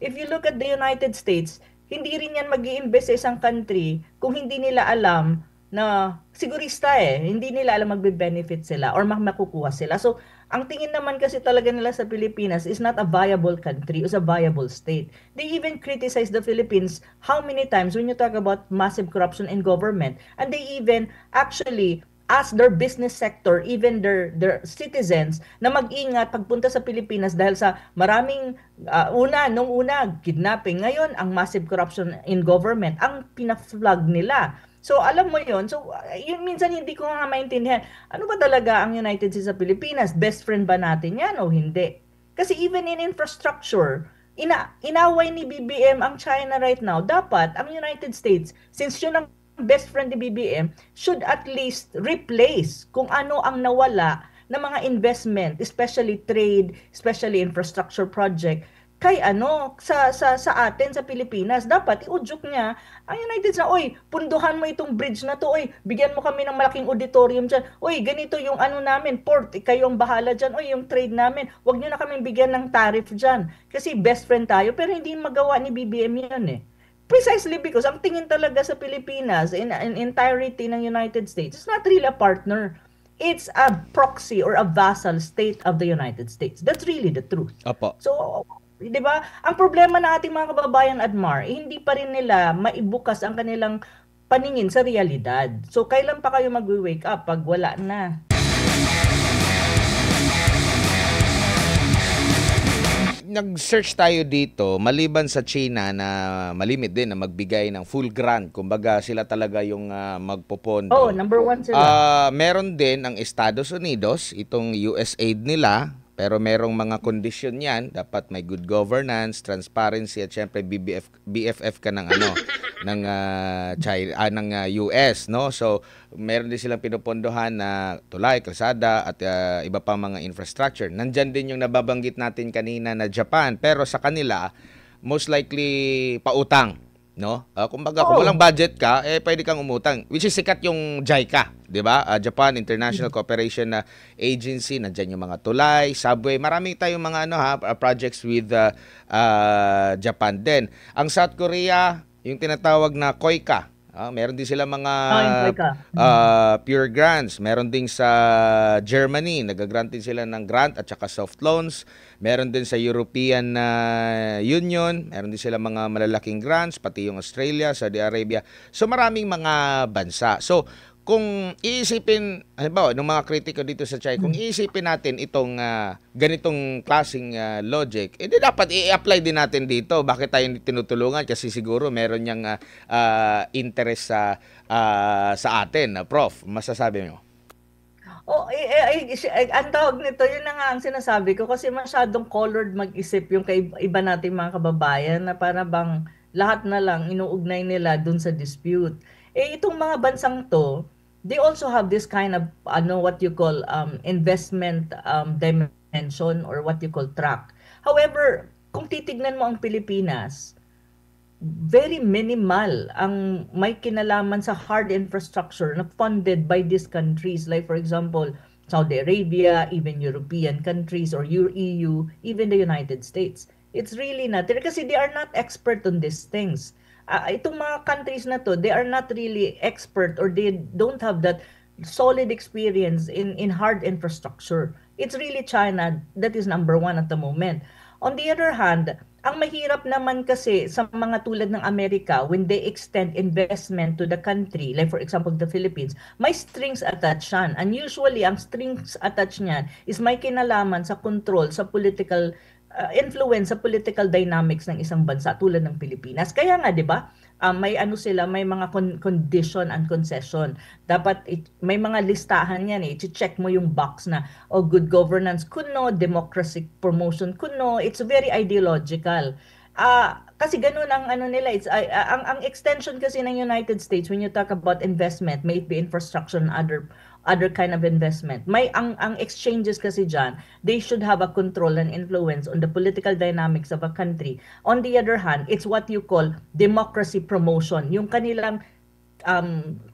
If you look at the United States, hindi rin yan mag-i-invest sa isang country kung hindi nila alam na sigurista hindi nila alam magbe-benefit sila or makukuha sila. So, ang tingin naman kasi talaga nila sa Pilipinas is not a viable country, is a viable state. They even criticize the Philippines how many times when you talk about massive corruption in government, and they even actually ask their business sector, even their citizens, na mag-ingat pagpunta sa Pilipinas dahil sa maraming, nung una, kidnapping. Ngayon, ang massive corruption in government, ang pina-flag nila. So, alam mo yon. So, yun, minsan hindi ko nga maintindihan. Ano ba talaga ang United States sa Pilipinas? Best friend ba natin yan o hindi? Kasi even in infrastructure, inaway ni BBM ang China right now. Dapat, ang United States, since yun ang best friend ni BBM, should at least replace kung ano ang nawala ng mga investment, especially trade, especially infrastructure project, kay sa atin sa Pilipinas. Dapat iudyok niya ang United States na, oy, punduhan mo itong bridge na to, oy, bigyan mo kami ng malaking auditorium dyan, oy, ganito yung ano namin, port, kayo ang bahala dyan, oy, yung trade namin, wag nyo na kami bigyan ng tariff dyan. Kasi best friend tayo, pero hindi magawa ni BBM yan Precisely because ang tingin talaga sa Pilipinas in entirety ng United States, it's not really a partner. It's a proxy or a vassal state of the United States. That's really the truth. Opo. So, 'di ba? Ang problema ng ating mga kababayan, Admar, hindi pa rin nila maibukas ang kanilang paningin sa realidad. So, kailan pa kayo mag-wake up pag wala na? Nag-search tayo dito, maliban sa China na malimit din na magbigay ng full grant, kumbaga sila talaga yung magpopondo. Oh, number one sila. Meron din ang Estados Unidos, itong USAID nila, pero merong mga kondisyon yan. Dapat may good governance, transparency, at syempre BFF ka ng ng China, ng US, no? So meron din silang pinupondohan na tulay, kalsada at iba pang mga infrastructure. Nandyan din yung nababanggit natin kanina na Japan, pero sa kanila most likely pautang, no? Kumbaga kung walang budget ka, pwede kang umutang. Which is sikat yung JICA, 'di ba? Japan International Cooperation Agency, nandiyan yung mga tulay, subway, marami tayong mga projects with Japan din. Ang South Korea, yung tinatawag na KOICA, meron din sila mga pure grants. Meron din sa Germany, nag-grant din sila ng grant at saka soft loans. Meron din sa European Union, meron din sila mga malalaking grants, pati yung Australia, Saudi Arabia. So maraming mga bansa. So kung iisipin, halimbawa, ng mga kritiko dito sa China, kung iisipin natin itong ganitong klaseng logic, edi dapat i-apply din natin dito. Bakit tayo tinutulungan? Kasi siguro meron niyang interest sa atin. Prof, masasabi mo? Ang tawag nito, yun na nga ang sinasabi ko kasi masyadong colored mag-isip yung iba nating mga kababayan na para bang lahat na lang inuugnay nila dun sa dispute. Itong mga bansang to, they also have this kind of what you call investment dimension or what you call track. However, kung titignan mo ang Pilipinas, very minimal ang may kinalaman sa hard infrastructure na funded by these countries. Like for example, Saudi Arabia, even European countries or EU, even the United States. It's really not there kasi they are not expert on these things. Itong mga countries na to, they are not really expert or they don't have that solid experience in hard infrastructure. It's really China that is number one at the moment. On the other hand, ang mahirap naman kasi sa mga tulad ng Amerika, when they extend investment to the country, like for example the Philippines, may strings attached yan. And usually, ang strings attached niyan is may kinalaman sa control, sa political influence, sa political dynamics ng isang bansa tulad ng Pilipinas. Kaya nga, di ba, may may mga condition and concession. Dapat may mga listahan yan i-check mo yung box na good governance kuno, democracy promotion kuno. It's very ideological. Kasi ganun ang nila, it's ang extension kasi ng United States when you talk about investment, may it be infrastructure and other kind of investment. Ang exchanges kasi diyan, they should have a control and influence on the political dynamics of a country. On the other hand, it's what you call democracy promotion. Yung kanilang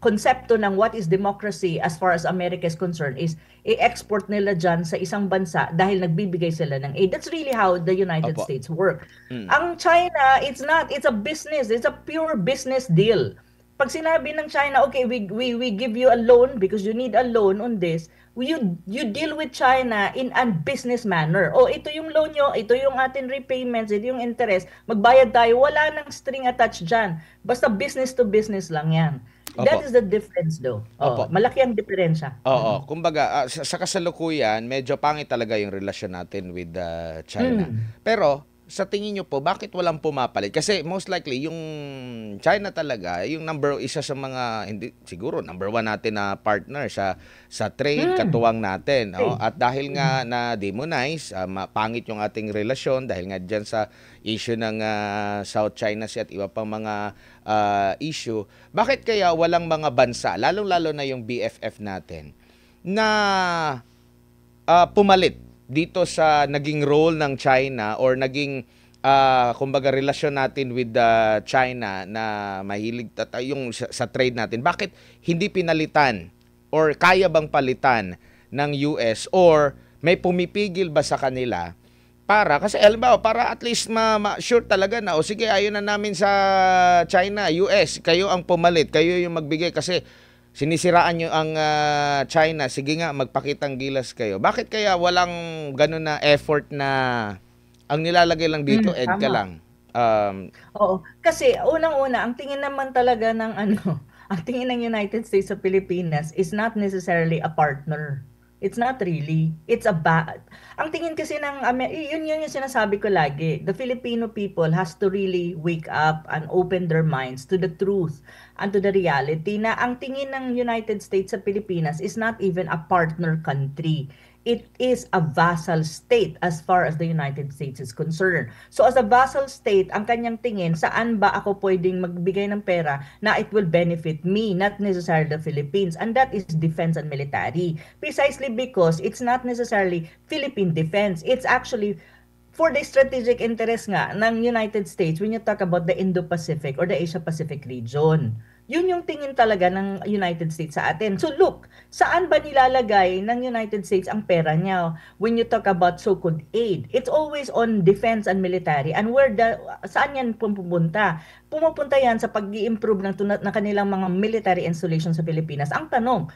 konsepto ng what is democracy as far as America is concerned is i-export nila dyan sa isang bansa dahil nagbibigay sila ng aid. That's really how the United Opo. States work. Mm. Ang China, it's not. It's a business. It's a pure business deal. Pag sinabi ng China, okay, we give you a loan because you need a loan on this, you deal with China in a business manner. O ito yung loan nyo, ito yung atin repayments, ito yung interest, magbayad tayo, wala nang string attached dyan. Basta business to business lang yan. That Opo. is the difference though. Opo. Malaki ang diferensya. Oo, kumbaga sa kasalukuyan medyo pangit talaga yung relasyon natin with China. Pero sa tingin niyo po bakit walang pumapalit? Kasi most likely yung China talaga yung isa sa mga hindi siguro number one natin na partner sa trade katuwang natin, oh. At dahil nga na demonize, pangit yung ating relasyon dahil nga diyan sa issue ng South China Sea at iba pang mga issue. Bakit kaya walang mga bansa, lalong-lalo na yung BFF natin, na pumalit dito sa naging role ng China or naging kumbaga relasyon natin with China na mahilig yung sa trade natin? Bakit hindi pinalitan or kaya bang palitan ng US or may pumipigil ba sa kanila para kasi halimbawa para at least sure talaga na o sige ayun na namin sa China, US, kayo ang pumalit, kayo yung magbigay kasi sinisiraan nyo ang China, sige nga magpakitang gilas kayo. Bakit kaya walang ganun na effort na ang nilalagay lang dito EDCA Tama. lang? Oo, kasi unang-una, ang tingin naman talaga ng ang tingin ng United States sa Pilipinas is not necessarily a partner. It's not really. It's a ang tingin kasi ng yun yung sinasabi ko lagi. The Filipino people has to really wake up and open their minds to the truth and to the reality na ang tingin ng United States sa Pilipinas is not even a partner country. It is a vassal state as far as the United States is concerned. So as a vassal state, ang kanyang tingin, saan ba ako pwedeng magbigay ng pera na it will benefit me, not necessarily the Philippines. And that is defense and military. Precisely because it's not necessarily Philippine defense. It's actually for the strategic interest nga ng United States when you talk about the Indo-Pacific or the Asia-Pacific region. Yun yung tingin talaga ng United States sa atin. So look, saan ba nilalagay ng United States ang pera niya when you talk about so-called aid? It's always on defense and military. And saan yan pupunta? Pumupunta yan sa pag-i-improve ng kanilang mga military installations sa Pilipinas. Ang tanong,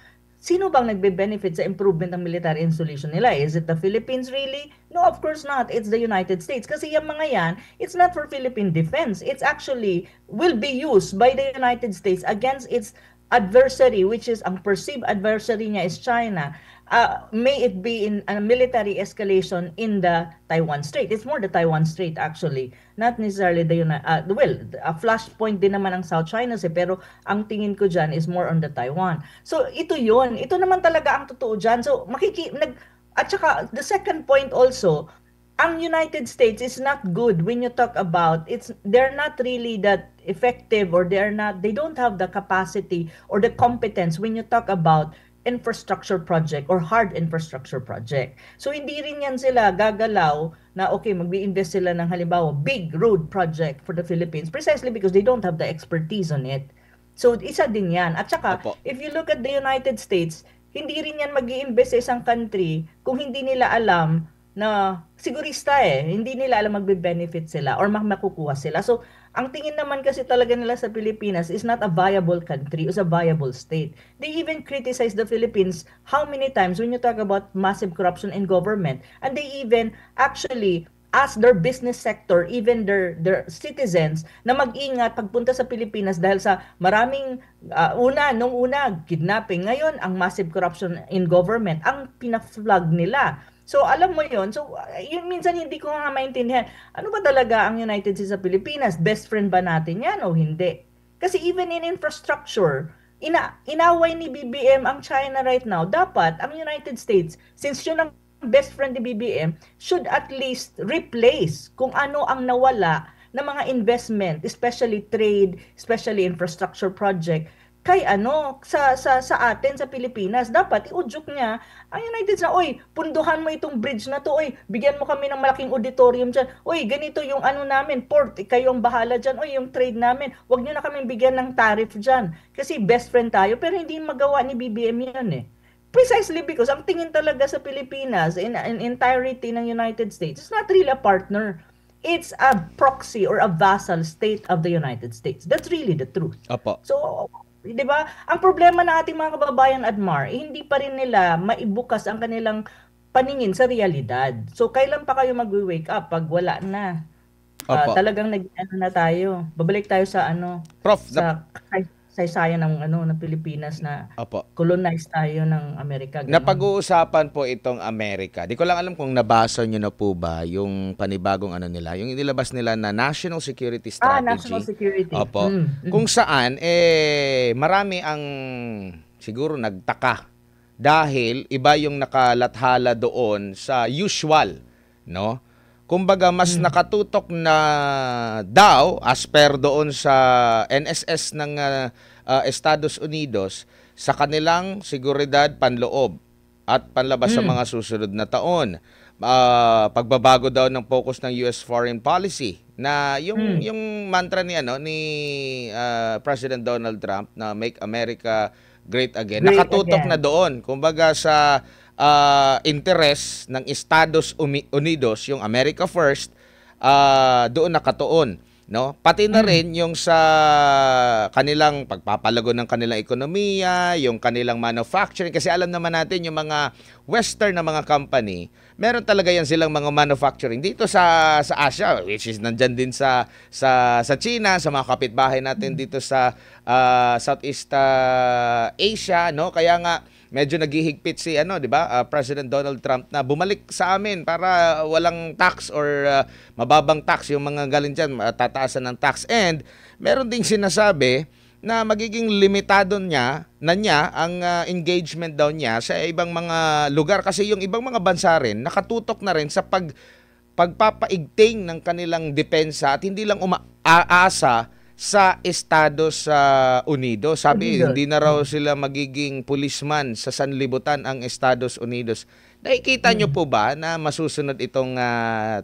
sino bang nagbe-benefit sa improvement ng military installation nila? Is it the Philippines really? No, of course not. It's the United States. Kasi yung mga yan, it's not for Philippine defense. It's actually will be used by the United States against its adversary, which is ang perceived adversary niya is China. May it be in a military escalation in the Taiwan Strait. It's more the Taiwan Strait actually, not necessarily a flashpoint din naman ang South China Sea, pero ang tingin ko dyan is more on the Taiwan. So ito yun, ito naman talaga ang totoo dyan. So at saka the second point also, ang United States is not good when you talk about they're not really that effective or they don't have the capacity or the competence when you talk about infrastructure project or hard infrastructure project. So hindi rin yan sila gagalaw na okay, mag-i-invest sila ng halimbawa big road project for the Philippines precisely because they don't have the expertise on it. So isa din yan. At saka, Opo. if you look at the United States, hindi rin yan mag-i-invest sa isang country kung hindi nila alam na sigurista hindi nila alam magbe-benefit sila or makukuha sila. So, ang tingin naman kasi talaga nila sa Pilipinas is not a viable country, is a viable state. They even criticize the Philippines how many times when you talk about massive corruption in government. And they even actually ask their business sector, even their citizens, na mag-ingat pagpunta sa Pilipinas dahil sa maraming, nung una, kidnapping. Ngayon, ang massive corruption in government, ang pina-flag nila. So, alam mo yun. So, yun, minsan hindi ko nga maintindihan. Ano ba talaga ang United States sa Pilipinas? Best friend ba natin yan o hindi? Kasi even in infrastructure, inaway ni BBM ang China right now. Dapat, ang United States, since yun ang best friend ni BBM, should at least replace kung ano ang nawala na mga investment, especially trade, especially infrastructure project, kay sa atin sa Pilipinas. Dapat iudyok niya ang United States na, oy, punduhan mo itong bridge na to, oy, bigyan mo kami ng malaking auditorium diyan. Oy, ganito yung namin, port, kayo ang bahala diyan. Oy, yung trade namin, wag niyo na kaming bigyan ng tariff diyan. Kasi best friend tayo, pero hindi magawa ni BBM 'yan eh. Precisely because ang tingin talaga sa Pilipinas in entirety ng United States is not really a partner. It's a proxy or a vassal state of the United States. That's really the truth. Opo. So, 'di ba? Ang problema ng ating mga kababayan, Admar, hindi pa rin nila maibukas ang kanilang paningin sa realidad. So, kailan pa kayo magwi-wake up pag wala na? Opo. Talagang na tayo. Babalik tayo sa Prof, sa saysayan ng Pilipinas na opo. colonized tayo ng Amerika. Ganun. Napag-uusapan po itong Amerika. Di ko lang alam kung nabasa nyo na po ba yung panibagong nila, yung inilabas nila na National Security Strategy. National Security. Opo. Kung saan, marami ang siguro nagtaka dahil iba yung nakalathala doon sa usual, no? Kumbaga, mas nakatutok na daw, as per doon sa NSS ng Estados Unidos, sa kanilang seguridad panloob at panlabas sa mga susunod na taon. Pagbabago daw ng focus ng US foreign policy na yung mantra ni President Donald Trump na Make America Great Again, nakatutok na doon. Kumbaga sa interest ng Estados Unidos, yung America First, doon nakatuon, no? Pati na rin yung sa kanilang pagpapalago ng kanilang ekonomiya, yung kanilang manufacturing, kasi alam naman natin yung mga western na mga company, meron talaga yan silang mga manufacturing dito sa Asia, which is nandyan din sa China, sa mga kapitbahay natin dito sa Southeast Asia, no? Kaya nga medyo naghihigpit si di ba, President Donald Trump na bumalik sa amin para walang tax or mababang tax yung mga galing diyan, tataasan ng tax. And meron ding sinasabi na magiging limitado niya ang engagement daw niya sa ibang mga lugar kasi yung ibang mga bansa rin nakatutok na rin sa pagpapaigting ng kanilang depensa at hindi lang umaasa sa Estados Unidos. Sabi, hindi na raw sila magiging policeman sa sanlibutan ang Estados Unidos. Nakikita nyo po ba na masusunod itong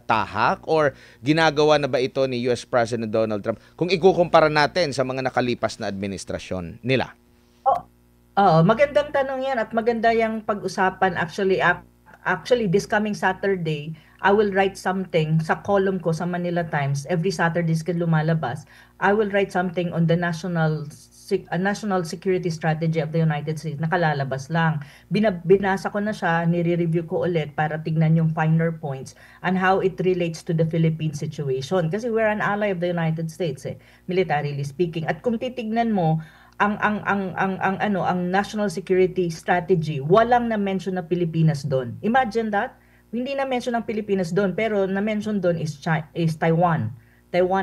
tahak or ginagawa na ba ito ni US President Donald Trump kung ikukumpara natin sa mga nakalipas na administrasyon nila? Magandang tanong yan at maganda yung pag-usapan. Actually, this coming Saturday, I will write something sa column ko sa Manila Times. Every Saturday is lumalabas. I will write something on the national security strategy of the United States. Nakalalabas lang. Binasa ko na siya, nire-review ko ulit para tignan yung finer points and how it relates to the Philippine situation. Kasi we're an ally of the United States, militarily speaking. At kung titignan mo, ang national security strategy, walang na-mention na Pilipinas doon. Imagine that. Hindi na-mention ang Pilipinas doon, pero na-mention doon is Taiwan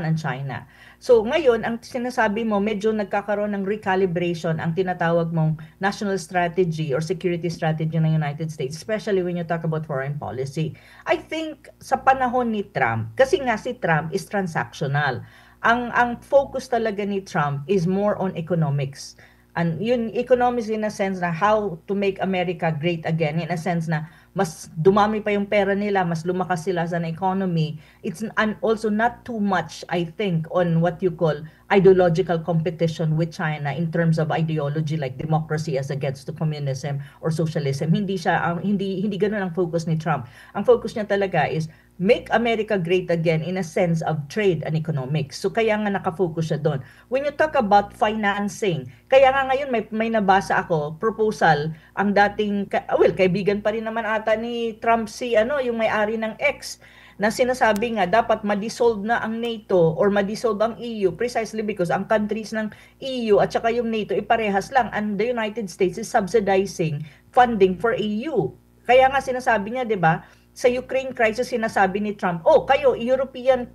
and China. So ngayon, ang sinasabi mo, medyo nagkakaroon ng recalibration ang tinatawag mong national strategy or security strategy ng United States, especially when you talk about foreign policy. I think sa panahon ni Trump, kasi nga si Trump is transactional. Ang focus talaga ni Trump is more on economics. And yun, economics in a sense na how to make America great again, in a sense na mas dumami pa yung pera nila, mas lumakas sila sa economy. It's also not too much, I think, on what you call ideological competition with China in terms of ideology like democracy as against to communism or socialism. Hindi ganoon ang focus ni Trump. Ang focus niya talaga is make America great again in a sense of trade and economics. So kaya nga nakafocus siya doon. When you talk about financing, kaya nga ngayon may nabasa ako, proposal, ang dating, kaibigan pa rin naman ata ni Trump yung may-ari ng X, na sinasabi nga dapat ma-dissolve na ang NATO or ma-dissolve ang EU precisely because ang countries ng EU at saka yung NATO parehas lang and the United States is subsidizing funding for EU. Kaya nga sinasabi niya, 'di ba, sa Ukraine crisis sinasabi ni Trump, kayo European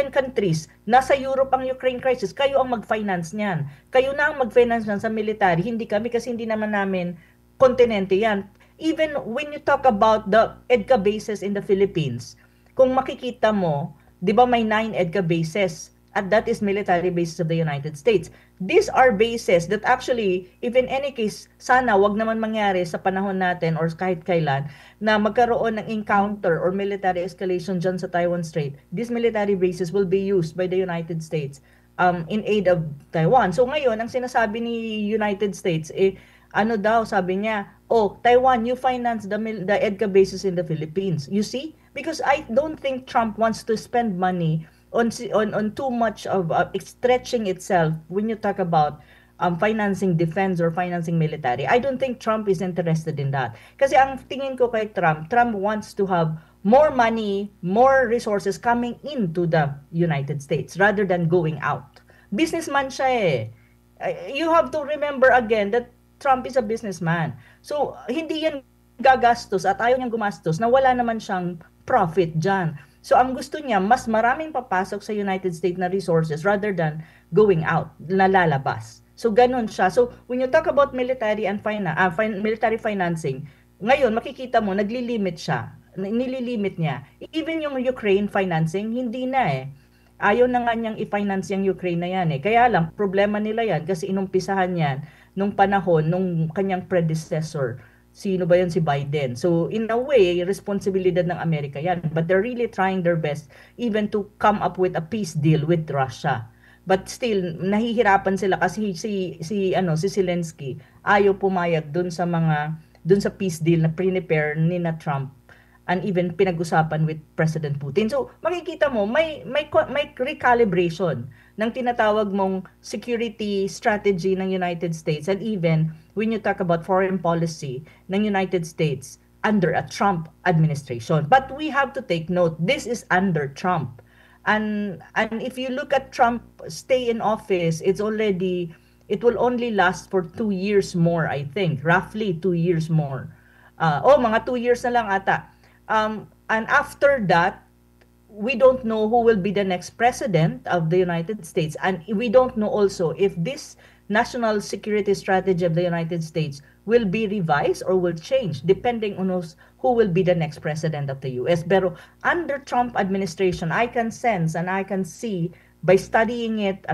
countries, nasa Europe ang Ukraine crisis, kayo ang mag-finance niyan. Kayo na ang mag-finance niyan sa military, hindi kami kasi hindi naman namin kontinente yan. Even when you talk about the EDCA bases in the Philippines, kung makikita mo, 'di ba may 9 EDCA bases at that is military bases of the United States. These are bases that actually, if in any case, sana wag naman mangyari sa panahon natin or kahit kailan na magkaroon ng encounter or military escalation dyan sa Taiwan Strait, these military bases will be used by the United States in aid of Taiwan. So ngayon, ang sinasabi ni United States, ano daw, sabi niya, oh, Taiwan, you finance the EDCA bases in the Philippines. You see? Because I don't think Trump wants to spend money on too much of stretching itself when you talk about financing defense or financing military. I don't think Trump is interested in that. Kasi ang tingin ko kay Trump wants to have more money, more resources coming into the United States rather than going out. Businessman siya eh. You have to remember again that Trump is a businessman. So, hindi yan gagastos at ayaw niyang gumastos na wala naman siyang profit dyan. So, ang gusto niya, mas maraming papasok sa United States na resources rather than going out, na lalabas. So, ganun siya. So, when you talk about military and military financing, ngayon, makikita mo, naglilimit siya. Nililimit niya. Even yung Ukraine financing, hindi na eh. Ayaw na nga niyang i-finance yung Ukraine na yan eh. Kaya lang, problema nila yan kasi inumpisahan yan nung panahon, nung kanyang predecessor. Sino ba yan? Si Biden. So, in a way, responsibilidad ng Amerika yan. But they're really trying their best even to come up with a peace deal with Russia. But still, nahihirapan sila kasi si Zelensky ayaw pumayag dun sa peace deal na prepare ni na Trump and even pinag-usapan with President Putin. So, makikita mo, may recalibration ng tinatawag mong security strategy ng United States and even when you talk about foreign policy ng United States under a Trump administration. But we have to take note, this is under Trump. And if you look at Trump stay in office, it will only last for 2 years more, I think. Roughly 2 years more. Mga 2 years na lang ata. And after that, we don't know who will be the next president of the United States. And we don't know also if this national security strategy of the United States will be revised or will change depending on who will be the next president of the US. Pero under Trump administration, I can sense and I can see by studying it,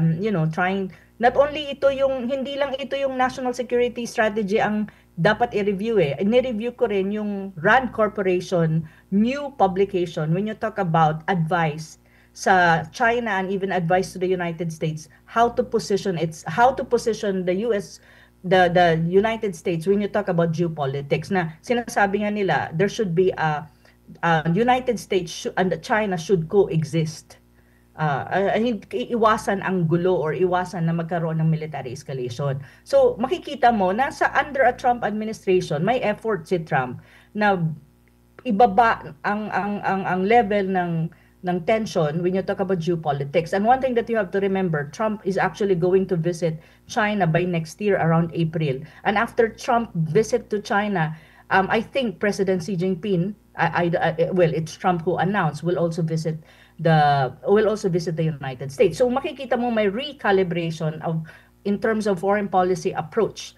trying, not only hindi lang ito yung national security strategy ang dapat i-review eh. Ni-review ko rin yung RAND Corporation new publication when you talk about advice sa China and even advice to the United States how to position the US the United States when you talk about geopolitics. Na sinasabi nga nila there should be a United States and China should coexist. Iwasan ang gulo or iwasan na magkaroon ng military escalation. So makikita mo na sa under a Trump administration may effort si Trump na ibaba ang level ng tension when you talk about geopolitics. And one thing that you have to remember, Trump is actually going to visit China by next year around April. And after Trump visit to China, I think President Xi Jinping, it's Trump who announced, will also visit the United States. So makikita mo may recalibration in terms of foreign policy approach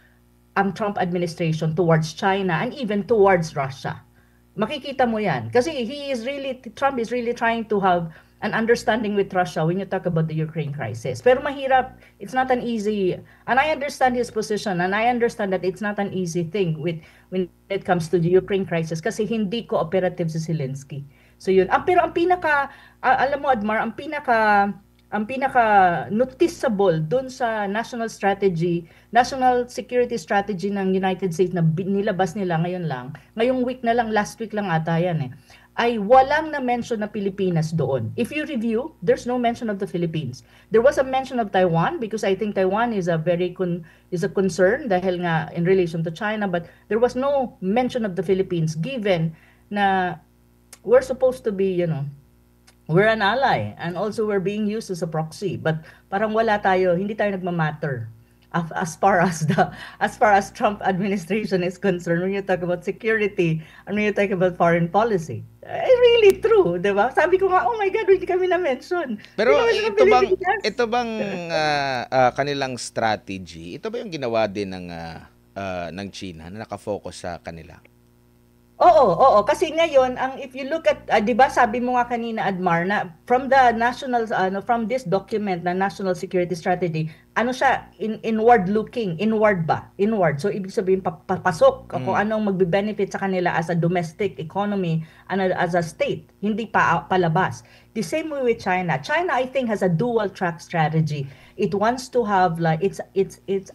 ang Trump administration towards China and even towards Russia. Makikita mo yan. Kasi Trump is really trying to have an understanding with Russia when you talk about the Ukraine crisis. Pero mahirap, it's not an easy, and I understand his position, and I understand that it's not an easy thing when it comes to the Ukraine crisis kasi hindi cooperative si Zelensky. So yun. Pero alam mo Admar, ang pinaka noticeable doon sa national security strategy ng United States na nilabas nila ngayong week na lang, last week lang ata yan ay walang na-mention na Pilipinas doon. If you review, there's no mention of the Philippines. There was a mention of Taiwan because I think Taiwan is a concern dahil nga in relation to China, but there was no mention of the Philippines given na we're supposed to be, we're an ally and also we're being used as a proxy. But parang hindi tayo nagmamatter as far as Trump administration is concerned when you talk about security and when you talk about foreign policy. Really true, 'di ba? Sabi ko nga, oh my God, hindi kami na-mention. Pero ito bang kanilang strategy? Ito ba yung ginawa din ng China na nakafocus sa kanila? Oo. Kasi ngayon, if you look at, 'di ba sabi mo nga kanina, Admar, na from the national, from this document na National Security Strategy, ano siya, inward looking, inward ba? Inward. So, ibig sabihin, papasok kung Mm. anong magbe-benefit sa kanila as a domestic economy and as a state, hindi pa palabas. The same way with China. China, I think, has a dual track strategy. It wants to have, like,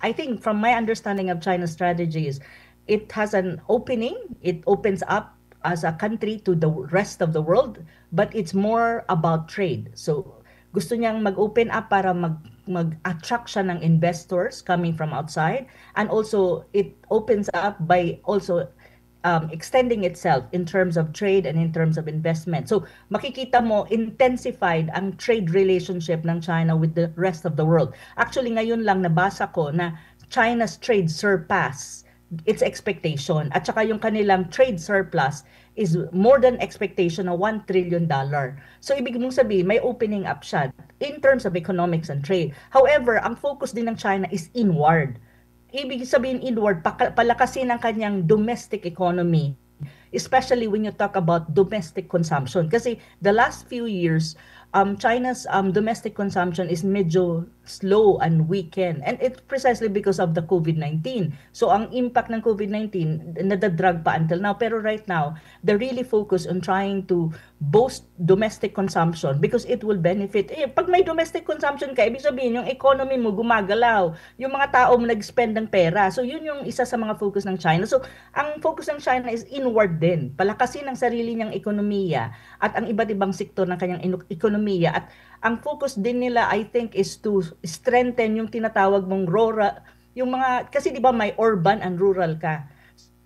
I think, from my understanding of China's strategy is, it has an opening, it opens up as a country to the rest of the world, but it's more about trade. So gusto niyang mag-open up para mag-attract siya ng investors coming from outside, and also it opens up by also extending itself in terms of trade and in terms of investment. So makikita mo intensified ang trade relationship ng China with the rest of the world. Actually ngayon lang nabasa ko na China's trade surpass its expectation, at saka yung kanilang trade surplus is more than expectation na $1 trillion. So ibig mong sabihin may opening up siya in terms of economics and trade. However, ang focus din ng China is inward. Ibig sabihin inward, palakasin ang kanyang domestic economy, especially when you talk about domestic consumption. Kasi the last few years, China's domestic consumption is medyo slow and weakened. And it's precisely because of the COVID-19. So ang impact ng COVID-19, nadadrag pa until now. Pero right now, they're really focused on trying to boost domestic consumption because it will benefit. Pag may domestic consumption ka, ibig sabihin, yung economy mo gumagalaw. Yung mga tao mo nag-spend ng pera. So yun yung isa sa mga focus ng China. So ang focus ng China is inward din. Palakasin ang sarili niyang ekonomiya at ang iba't ibang sektor ng kanyang ekonomiya. At ang focus din nila, I think, is to strengthen yung tinatawag mong rural, yung mga, kasi di ba may urban and rural ka.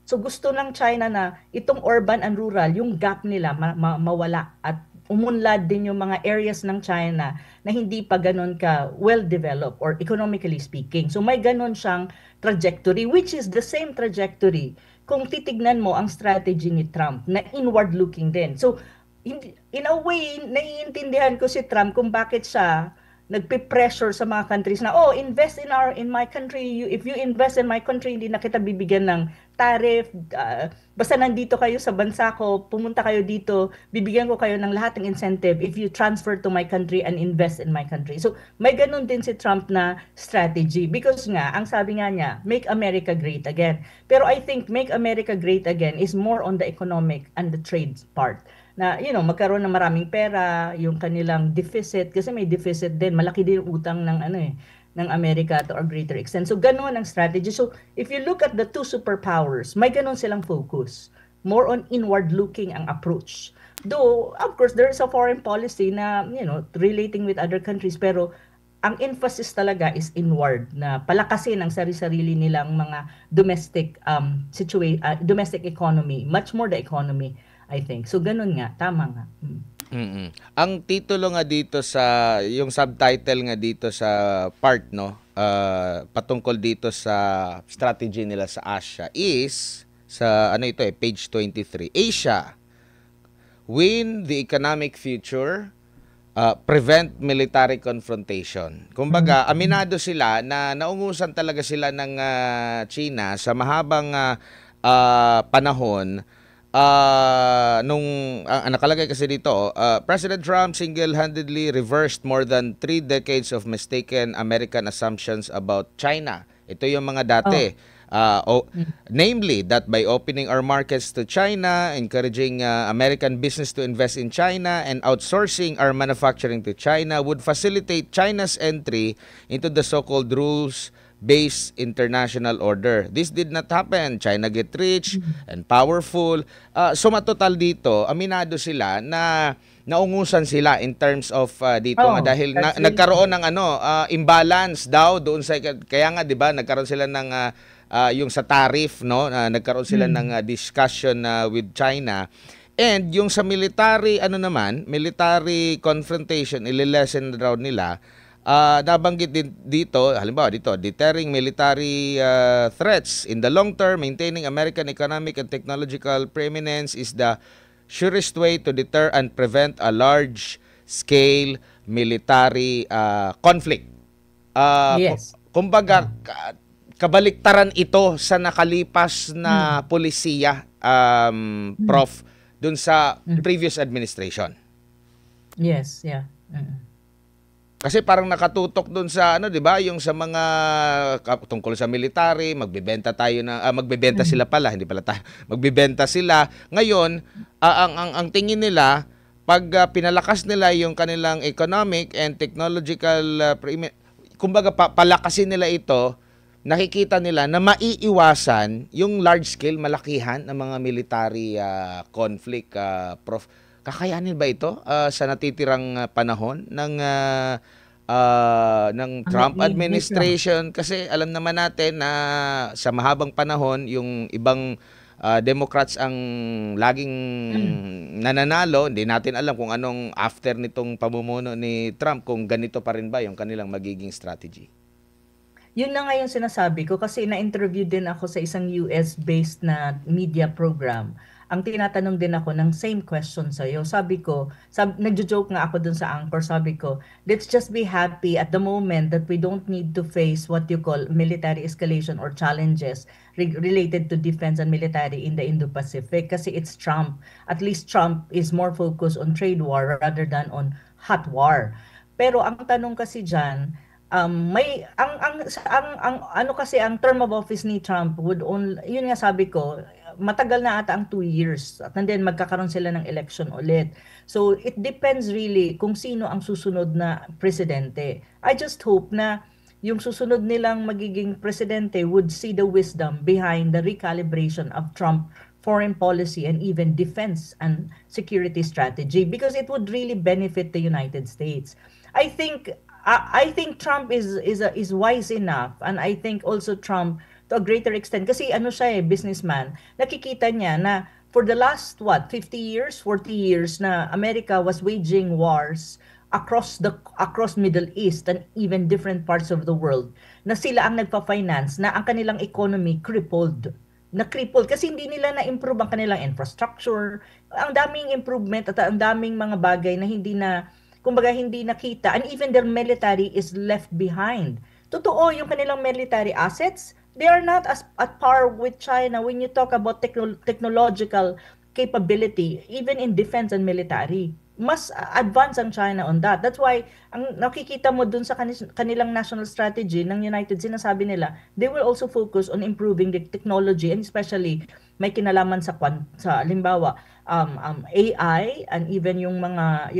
So gusto ng China na itong urban and rural, yung gap nila mawala, at umunlad din yung mga areas ng China na hindi pa ganun ka well-developed or economically speaking. So may ganun siyang trajectory, which is the same trajectory kung titignan mo ang strategy ni Trump na inward-looking din. So in a way, naiintindihan ko si Trump kung bakit siya nagpe-pressure sa mga countries na, invest in my country. If you invest in my country, hindi na kita bibigyan ng tariff. Basta nandito kayo sa bansa ko, pumunta kayo dito, bibigyan ko kayo ng lahat ng incentive if you transfer to my country and invest in my country. So may ganun din si Trump na strategy because nga, ang sabi nga niya, make America great again. Pero I think make America great again is more on the economic and the trade part, na magkaroon ng maraming pera, yung kanilang deficit, kasi may deficit din, malaki din yung utang ng Amerika to a greater extent. So ganoon ang strategy. So if you look at the two superpowers, may ganoon silang focus, more on inward looking ang approach. Though of course there is a foreign policy na relating with other countries, pero ang emphasis talaga is inward, na palakasin ang sarili-sarili nilang mga domestic domestic economy, much more the economy, I think. So ganun nga, tama nga. Mm. Ang titulo nga dito sa yung subtitle nga dito sa part patungkol dito sa strategy nila sa Asia is sa page 23. Asia, win the economic future, prevent military confrontation. Kumbaga, aminado sila na naungusan talaga sila ng China sa mahabang panahon. Nakalagay kasi dito, President Trump single-handedly reversed more than 3 decades of mistaken American assumptions about China. Ito yung mga dati. Namely, that by opening our markets to China, encouraging American business to invest in China, and outsourcing our manufacturing to China would facilitate China's entry into the so-called rules-based international order. This did not happen. China get rich and powerful. Sumatotal dito, aminado sila na naungusan sila in terms of dito nga dahil nagkaroon ng imbalance daw doon sa, kaya nga 'di ba nagkaroon sila ng yung sa tariff, nagkaroon sila ng discussion with China. And yung sa military military confrontation, ililesen raw nila. Nabanggit din dito, halimbawa dito, deterring military threats in the long term, maintaining American economic and technological preeminence is the surest way to deter and prevent a large scale military conflict. Yes. Kumbaga, kabaliktaran ito sa nakalipas na polisiya, Prof, dun sa previous administration. Yes, yeah. Kasi parang nakatutok dun sa 'di ba, yung sa mga tungkol sa military, magbebenta sila pala, hindi pala tayo. Magbebenta sila. Ngayon, ang tingin nila pag pinalakas nila yung kanilang economic and technological kumbaga palakasin nila ito, nakikita nila na maiiwasan yung large scale malakihan ng mga military conflict, Prof. Kakayanin ba ito sa natitirang panahon ng Trump administration? Kasi alam naman natin na sa mahabang panahon yung ibang Democrats ang laging nananalo. Hindi natin alam kung anong after nitong pamumuno ni Trump, kung ganito pa rin ba yung kanilang magiging strategy. Yun na nga yung sinasabi ko kasi na-interview din ako sa isang US-based na media program. Ang tinatanong din ako ng same question sa'yo. Nagjo-joke nga ako dun sa anchor, sabi ko, let's just be happy at the moment that we don't need to face what you call military escalation or challenges related to defense and military in the Indo-Pacific kasi it's Trump. At least Trump is more focused on trade war rather than on hot war. Pero ang tanong kasi dyan, ang term of office ni Trump would only, yun nga sabi ko, matagal na ata ang 2 years at then magkakaroon sila ng election ulit. So it depends really kung sino ang susunod na presidente. I just hope na yung susunod nilang magiging presidente would see the wisdom behind the recalibration of Trump foreign policy and even defense and security strategy because it would really benefit the United States. I think Trump is wise enough, and I think also Trump to a greater extent kasi businessman. Nakikita niya na for the last 50 years, 40 years na America was waging wars across Middle East and even different parts of the world na sila ang nagpa-finance na ang kanilang economy crippled kasi hindi nila na-improve ang kanilang infrastructure. Ang daming improvement at ang daming mga bagay na hindi nakita, and even their military is left behind. Totoo, yung kanilang military assets, they are not at par with China when you talk about technological capability, even in defense and military. Mas advanced ang China on that. That's why, ang nakikita mo dun sa kanilang national strategy ng United, sinasabi nila, they will also focus on improving the technology and especially may kinalaman sa halimbawa, AI and even yung mga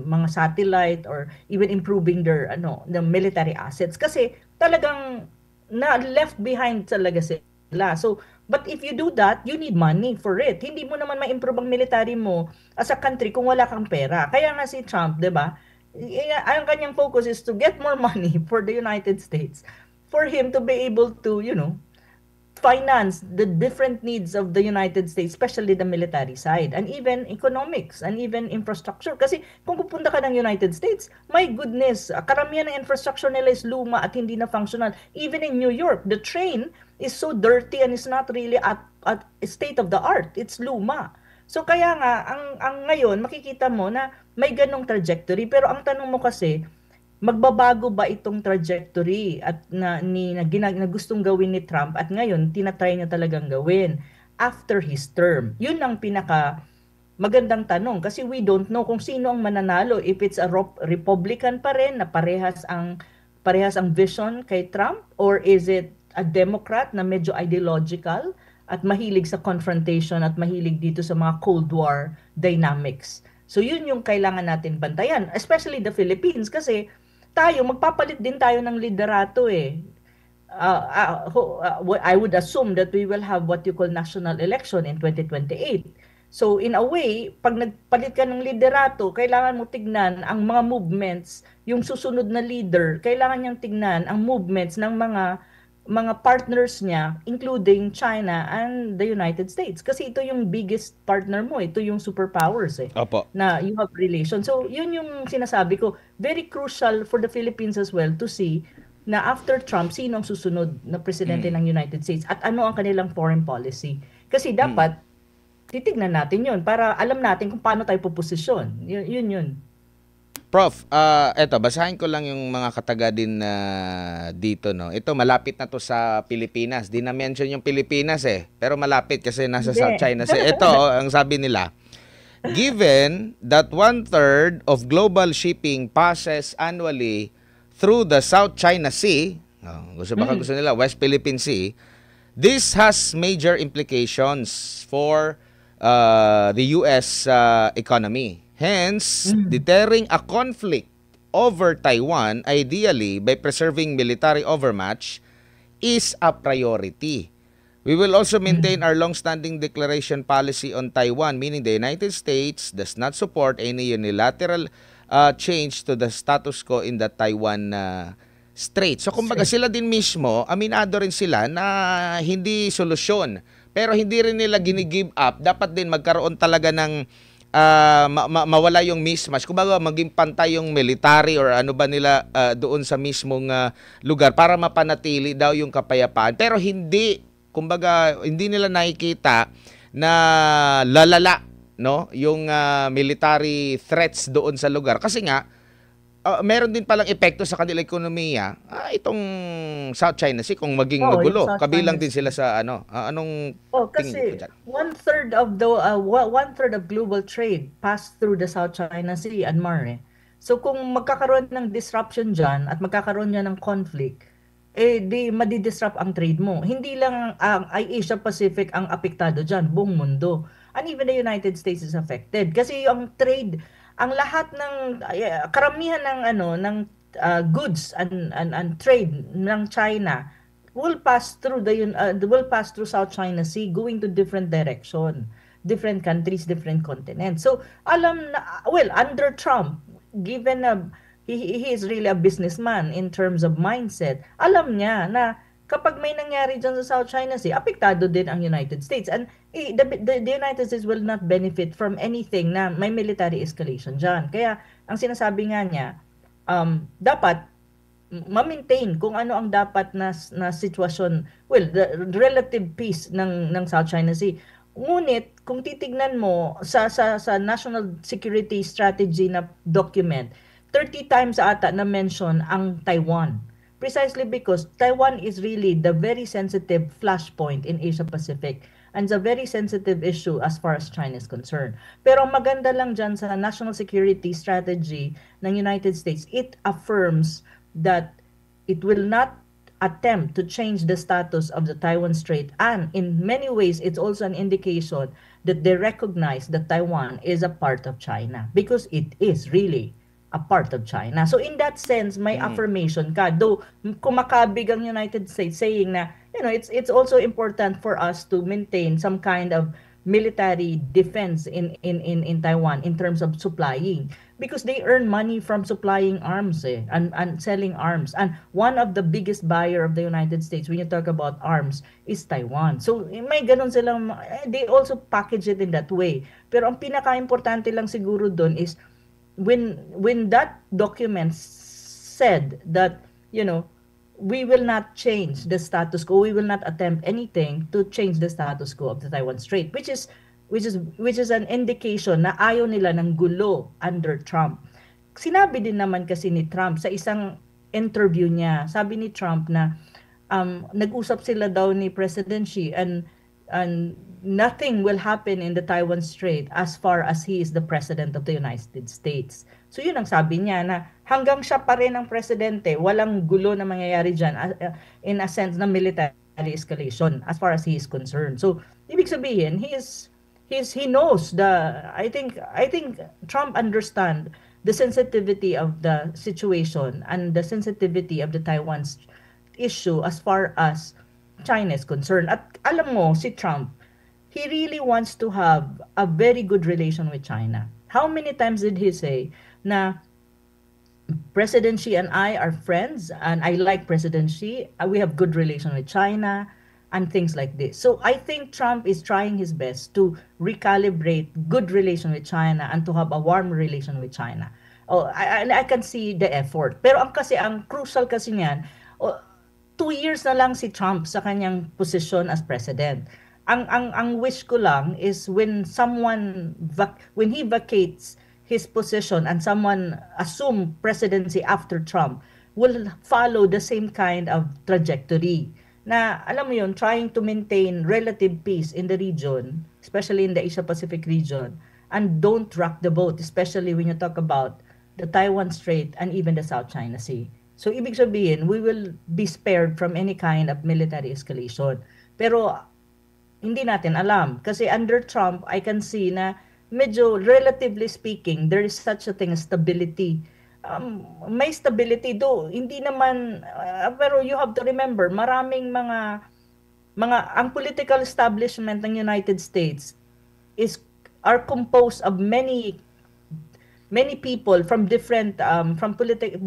mga satellite or even improving the military assets kasi talagang na left behind talaga sila. So but if you do that, you need money for it. Hindi mo naman ma-improve ang military mo as a country kung wala kang pera. Kaya nga si Trump, 'di ba? Ang kanyang focus is to get more money for the United States for him to be able to, finance the different needs of the United States, especially the military side, and even economics, and even infrastructure. Kasi kung pupunta ka ng United States, my goodness, karamihan ng infrastructure nila is luma at hindi na functional. Even in New York, the train is so dirty and is not really at state of the art. It's luma. So kaya nga, ang ngayon, makikita mo na may ganong trajectory. Pero ang tanong mo kasi, magbabago ba itong trajectory at na gustong gawin ni Trump at ngayon tinatry niya talagang gawin after his term? Yun ang pinaka magandang tanong kasi we don't know kung sino ang mananalo, if it's a Republican pa rin na parehas ang vision kay Trump, or is it a Democrat na medyo ideological at mahilig sa confrontation at mahilig dito sa mga Cold War dynamics. So yun yung kailangan natin bantayan, especially the Philippines kasi magpapalit din tayo ng liderato eh. I would assume that we will have what you call national election in 2028. So in a way, pag nagpalit ka ng liderato, kailangan mo tignan ang mga movements, yung susunod na leader, kailangan niyang tignan ang movements ng mga partners niya, including China and the United States. Kasi ito yung biggest partner mo, ito yung superpowers Opo. Na you have relations. So yun yung sinasabi ko, very crucial for the Philippines as well to see na after Trump, sino ang susunod na presidente ng United States at ano ang kanilang foreign policy. Kasi dapat, titignan natin yun para alam natin kung paano tayo puposisyon. Yun. Prof, eto, basahin ko lang yung mga kataga din na dito, no. Ito, malapit na to sa Pilipinas. Di na-mention yung Pilipinas eh. Pero malapit kasi nasa Hindi. South China Sea. Ito, ang sabi nila, given that one-third of global shipping passes annually through the South China Sea, baka Mm. gusto nila West Philippine Sea, this has major implications for the US economy. Hence, Mm. deterring a conflict over Taiwan, ideally by preserving military overmatch, is a priority. We will also maintain Mm. our long-standing declaration policy on Taiwan, meaning the United States does not support any unilateral change to the status quo in the Taiwan Strait. So kumbaga Straight. sila din mismo, aminado rin sila na hindi solusyon. Pero hindi rin nila gini-give up. Dapat din magkaroon talaga ng mawala yung mismatch. Kumbaga maging pantay yung military or ano ba nila doon sa mismong lugar para mapanatili daw yung kapayapaan. Pero hindi, kumbaga hindi nila nakikita na lalala, no, yung military threats doon sa lugar. Kasi nga meron din palang epekto sa kanilang ekonomiya, itong South China Sea kung maging Oo, yung magulo. South Kabilang China din sila Sea. sa ano, anong Oh, tingin mo kasi dyan? one third of global trade passed through the South China Sea and Mare. So kung magkakaroon ng disruption diyan at magkakaroon niya ng conflict, di madi-disrupt ang trade mo. Hindi lang ang Asia Pacific ang apektado diyan, buong mundo. And even the United States is affected kasi ang trade, ang lahat ng karamihan ng goods and trade ng China will pass through South China Sea going to different direction, different countries, different continents. So alam na, well, under Trump, given na he is really a businessman in terms of mindset, alam niya na kapag may nangyari dyan sa South China Sea, apektado din ang United States. And the United States will not benefit from anything na may military escalation dyan. Kaya ang sinasabi nga niya, dapat ma-maintain kung ano ang dapat na sitwasyon, well, the relative peace ng South China Sea. Ngunit kung titignan mo sa National Security Strategy na document, 30 times ata na mention ang Taiwan. Precisely because Taiwan is really the very sensitive flashpoint in Asia Pacific and it's a very sensitive issue as far as China is concerned. Pero maganda lang dyan sa National Security Strategy ng United States, it affirms that it will not attempt to change the status of the Taiwan Strait, and in many ways it's also an indication that they recognize that Taiwan is a part of China because it is really a part of China. So in that sense, may affirmation ka. Though kumakabig ang United States saying na, it's also important for us to maintain some kind of military defense in Taiwan in terms of supplying, because they earn money from supplying arms and selling arms, and one of the biggest buyer of the United States when you talk about arms is Taiwan. So may ganun silang, they also package it in that way. Pero ang pinaka-importante lang siguro doon is when that document said that we will not change the status quo. We will not attempt anything to change the status quo of the Taiwan Strait, which is an indication na ayaw nila ng gulo under Trump. Sinabi din naman kasi ni Trump sa isang interview niya, sabi ni Trump na nag-usap sila daw ni President Xi and nothing will happen in the Taiwan Strait as far as he is the president of the United States. So yun ang sabi niya, na hanggang siya pa rin ang presidente, walang gulo na mangyayari dyan in a sense na military escalation as far as he is concerned. So ibig sabihin, he knows I think Trump understand the sensitivity of the situation and the sensitivity of the Taiwan issue as far as China is concerned. At alam mo, si Trump, he really wants to have a very good relation with China. How many times did he say na President Xi and I are friends and I like President Xi, we have good relation with China and things like this. So I think Trump is trying his best to recalibrate good relation with China and to have a warm relation with China. I can see the effort. Pero ang crucial kasi niyan, 2 years na lang si Trump sa kanyang posisyon as president. Ang wish ko lang is when he vacates his position and someone assume presidency after Trump will follow the same kind of trajectory na alam mo yun, trying to maintain relative peace in the region, especially in the Asia-Pacific region, and don't rock the boat, especially when you talk about the Taiwan Strait and even the South China Sea. So ibig sabihin, we will be spared from any kind of military escalation. Pero hindi natin alam. Kasi under Trump, I can see na medyo relatively speaking, there is such a thing as stability. May stability do. Hindi naman, pero you have to remember, maraming ang political establishment ng United States are composed of many people from different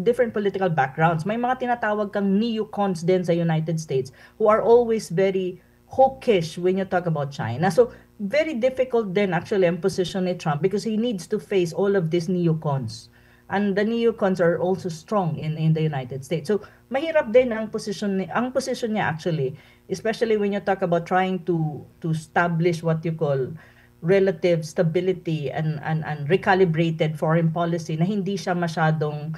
different political backgrounds. May mga tinatawag kang neocons din sa United States who are always very hawkish when you talk about China. So very difficult then actually ang position ni Trump because he needs to face all of these neocons. And the neocons are also strong in the United States. So mahirap din ang position niya actually, especially when you talk about trying to establish what you call relative stability and recalibrated foreign policy na hindi siya masyadong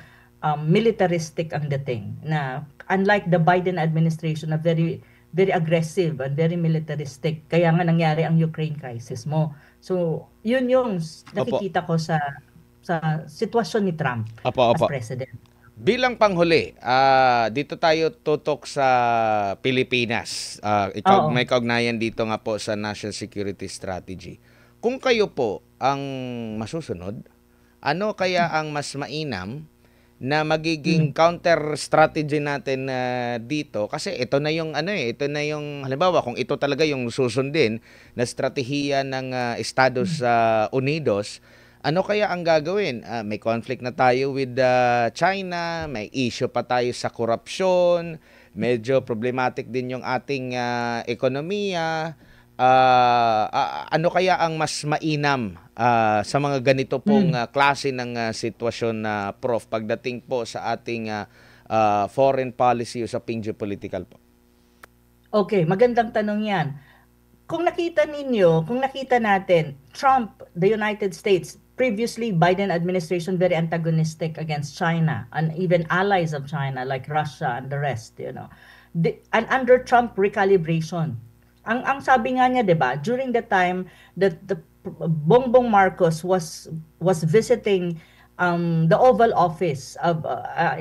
militaristic ang dating, na unlike the Biden administration na very very aggressive and very militaristic, kaya nga nangyari ang Ukraine crisis mo. So yun yung nakikita ko sa sitwasyon ni Trump as president. Bilang panghuli, dito tayo tutok sa Pilipinas. May kaugnayan dito nga po sa National Security Strategy. Kung kayo po ang masusunod, ano kaya ang mas mainam na magiging counter strategy natin dito? Kasi ito na yung halimbawa kung ito talaga yung susundin na estratehiya ng Estados Unidos, ano kaya ang gagawin? May conflict na tayo with China, may issue pa tayo sa korupsyon, medyo problematic din yung ating ekonomiya. Ano kaya ang mas mainam sa mga ganito pong klase ng sitwasyon na Prof pagdating po sa ating foreign policy o sa geopolitical po? Okay, magandang tanong yan. Kung nakita natin, Trump, the United States, previously Biden administration very antagonistic against China and even allies of China like Russia and the rest, and under Trump recalibration. Ang sabi nga niya, 'di ba, during the time that the Bongbong Marcos was visiting the Oval Office of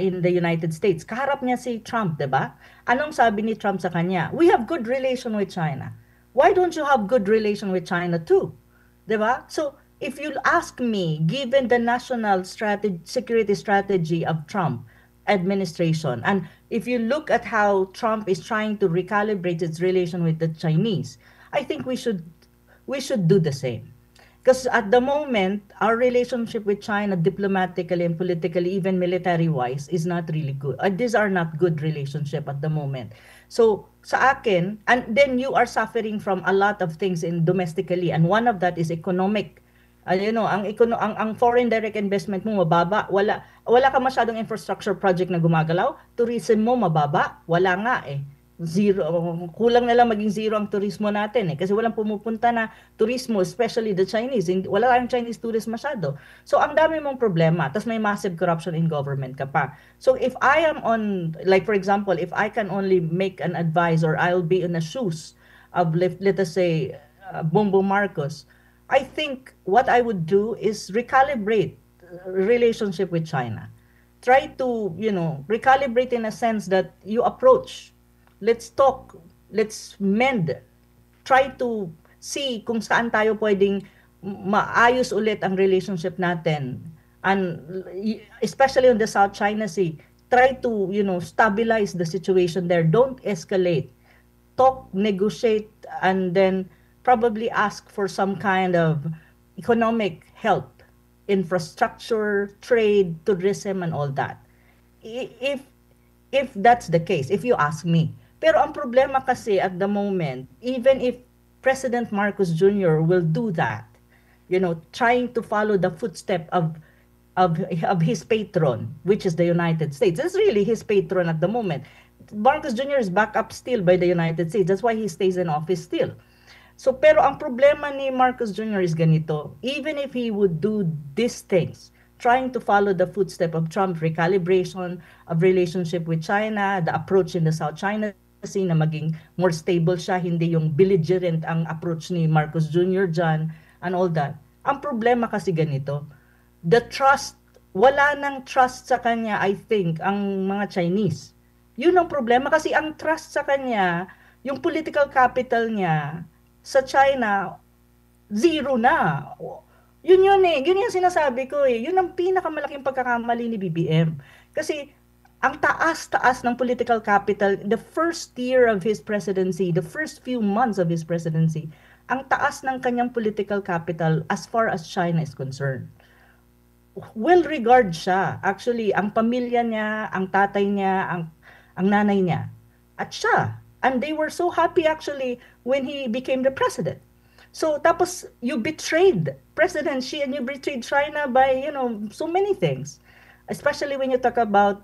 in the United States, kaharap niya si Trump, 'di ba? Anong sabi ni Trump sa kanya? We have good relation with China. Why don't you have good relation with China too? 'Di ba? So if you ask me, given the national security strategy of Trump administration, and if you look at how Trump is trying to recalibrate its relation with the Chinese, I think we should do the same. Because at the moment, our relationship with China diplomatically and politically, even military-wise, is not really good. These are not good relationship at the moment. So sa akin, and then you are suffering from a lot of things domestically, and one of that is economic. Ang foreign direct investment mo mababa, wala ka masyadong infrastructure project na gumagalaw, tourism mo mababa, wala nga zero, kulang na lang maging zero ang turismo natin kasi walang pumupunta na turismo, especially the Chinese, wala lang Chinese tourist masyado. So ang dami mong problema, tas may massive corruption in government ka pa. So if I am on, like for example, if I can only make an advice or I'll be in the shoes of let us say Bongbong Marcos, I think what I would do is recalibrate relationship with China. Try to, recalibrate in a sense that you approach. Let's talk, let's mend. Try to see kung saan tayo pwedeng maayos ulit ang relationship natin. And especially on the South China Sea, try to, stabilize the situation there. Don't escalate. Talk, negotiate, and then probably ask for some kind of economic help, infrastructure, trade, tourism, and all that. If that's the case, if you ask me. Pero ang problema kasi at the moment, even if President Marcos Jr. will do that, trying to follow the footstep of his patron, which is the United States. That's really his patron at the moment. Marcos Jr. is backed up still by the United States. That's why he stays in office still. So, pero ang problema ni Marcos Jr. is ganito. Even if he would do these things, trying to follow the footstep of Trump, recalibration of relationship with China, the approach in the South China Sea na maging more stable siya, hindi yung belligerent ang approach ni Marcos Jr. dyan, and all that. Ang problema kasi ganito, the trust, wala nang trust sa kanya, I think, ang mga Chinese. Yun ang problema kasi ang trust sa kanya, yung political capital niya sa China, zero na. Yun eh. Yun yung sinasabi ko eh. Yun ang pinakamalaking pagkakamali ni BBM. Kasi ang taas-taas ng political capital, the first year of his presidency, the first few months of his presidency, ang taas ng kanyang political capital as far as China is concerned. Well regard siya. Actually, ang pamilya niya, ang tatay niya, ang nanay niya, at siya. And they were so happy actually when he became the president. So tapos you betrayed President Xi and you betrayed China by, so many things. Especially when you talk about,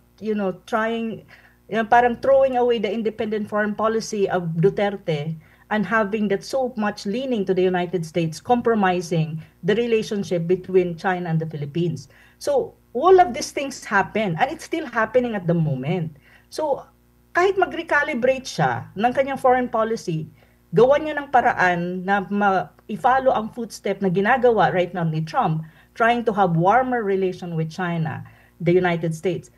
trying, parang throwing away the independent foreign policy of Duterte and having that so much leaning to the United States, compromising the relationship between China and the Philippines. So all of these things happen and it's still happening at the moment. So kahit mag-recalibrate siya ng kanyang foreign policy, gawa niya ng paraan na i-follow ang footstep na ginagawa right now ni Trump, trying to have warmer relation with China, the United States.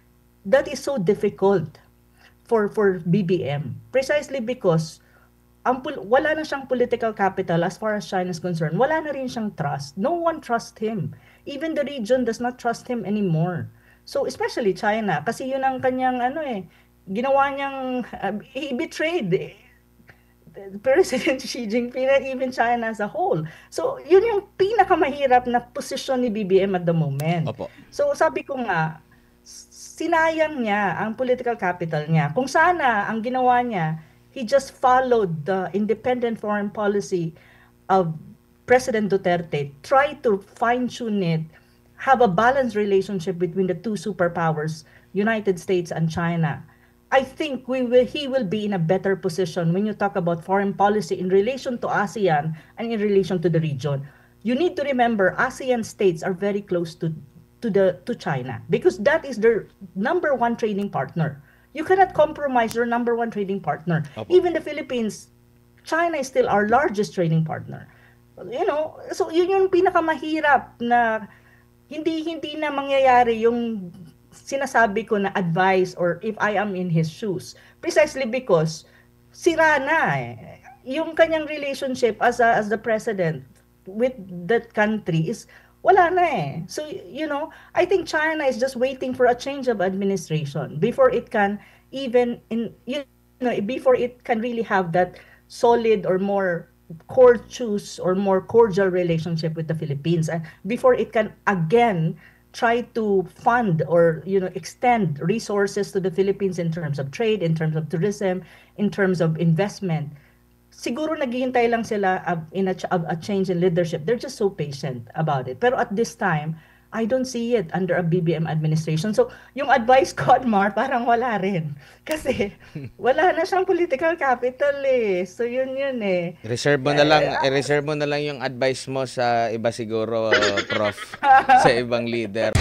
That is so difficult for BBM. Precisely because wala na siyang political capital as far as China is concerned. Wala na rin siyang trust. No one trusts him. Even the region does not trust him anymore. So especially China, kasi yun ang kanyang ginawa niyang, he betrayed President Xi Jinping and even China as a whole. So, yun yung pinakamahirap na position ni BBM at the moment. Opo. So, sabi ko nga, sinayang niya ang political capital niya. Kung sana, ang ginawa niya, he just followed the independent foreign policy of President Duterte, try to fine-tune it, have a balanced relationship between the two superpowers, United States and China. I think he will be in a better position when you talk about foreign policy in relation to ASEAN and in relation to the region. You need to remember ASEAN states are very close to China because that is their number one trading partner. You cannot compromise your number one trading partner. Opo. Even the Philippines, China is still our largest trading partner. So yun yung pinakamahirap na hindi na mangyayari yung sinasabi ko na advice or if I am in his shoes. Precisely because sira na eh. Yung kanyang relationship as the president with that country is wala na eh. So, I think China is just waiting for a change of administration before it can before it can really have that solid or more courteous or more cordial relationship with the Philippines and before it can again try to fund or extend resources to the Philippines in terms of trade, in terms of tourism, in terms of investment. Siguro naghihintay lang sila in a change in leadership. They're just so patient about it. Pero at this time, I don't see it under a BBM administration. So, yung advice ko, Admar, parang wala rin. Kasi wala na siyang political capital eh. So, yun eh. Reserve mo na lang yung advice mo sa iba siguro, Prof, sa ibang leader.